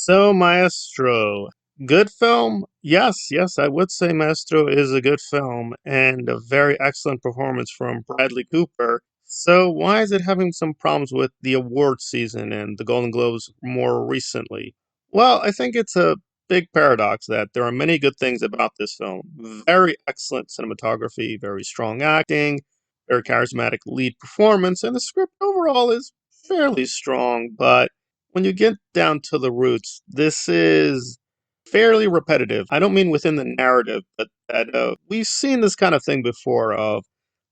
Maestro, good film? Yes, I would say Maestro is a good film and a very excellent performance from Bradley Cooper. So, why is it having some problems with the award season and the Golden Globes more recently? Well, I think it's a big paradox that there are many good things about this film. Very excellent cinematography, very strong acting, very charismatic lead performance, and the script overall is fairly strong, but when you get down to the roots, this is fairly repetitive. I don't mean within the narrative, but that we've seen this kind of thing before of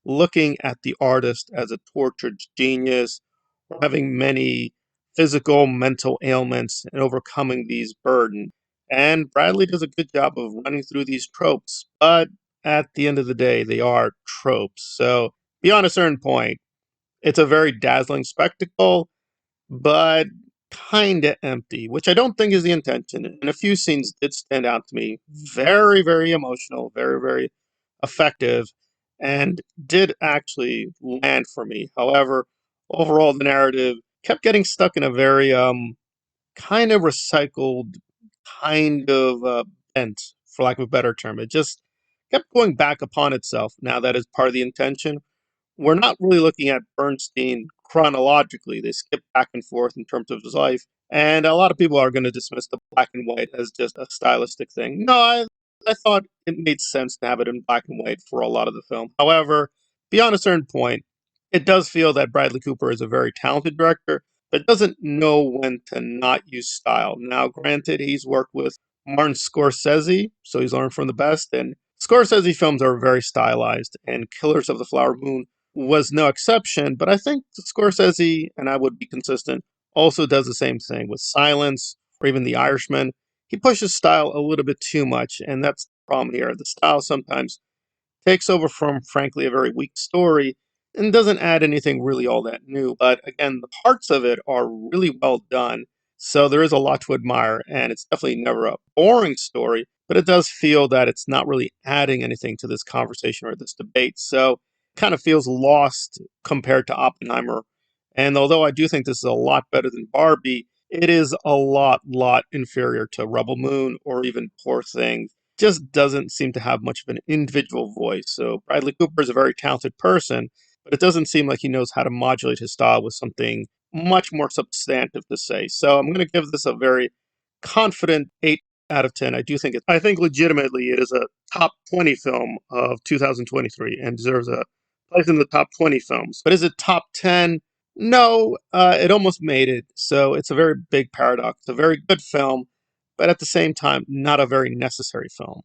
looking at the artist as a tortured genius or having many physical, mental ailments and overcoming these burdens. And Bradley does a good job of running through these tropes, but at the end of the day, they are tropes. So beyond a certain point, it's a very dazzling spectacle but kinda empty, which I don't think is the intention. And a few scenes did stand out to me. Very, very emotional, very, very effective, and did actually land for me. However, overall, the narrative kept getting stuck in a very kind of recycled, kind of bent, for lack of a better term. It just kept going back upon itself. Now that is part of the intention, we're not really looking at Bernstein chronologically. They skip back and forth in terms of his life. And a lot of people are going to dismiss the black and white as just a stylistic thing. No, I thought it made sense to have it in black and white for a lot of the film. However, beyond a certain point, it does feel that Bradley Cooper is a very talented director, but doesn't know when to not use style. Now, granted, he's worked with Martin Scorsese, so he's learned from the best. And Scorsese films are very stylized, and Killers of the Flower Moon was no exception, but I think Scorsese, and I would be consistent, also does the same thing with Silence or even The Irishman. He pushes style a little bit too much, and that's the problem here. The style sometimes takes over from, frankly, a very weak story and doesn't add anything really all that new. But again, the parts of it are really well done. So there is a lot to admire, and it's definitely never a boring story, but it does feel that it's not really adding anything to this conversation or this debate. So it kind of feels lost compared to Oppenheimer. And although I do think this is a lot better than Barbie, it is a lot inferior to Rebel Moon or even Poor Things. Just doesn't seem to have much of an individual voice. So Bradley Cooper is a very talented person, but it doesn't seem like he knows how to modulate his style with something much more substantive to say. So I'm going to give this a very confident 8 out of 10. I think legitimately it is a top 20 film of 2023 and deserves a place in the top 20 films. But is it top 10? No, it almost made it. So it's a very big paradox. It's a very good film, but at the same time, not a very necessary film.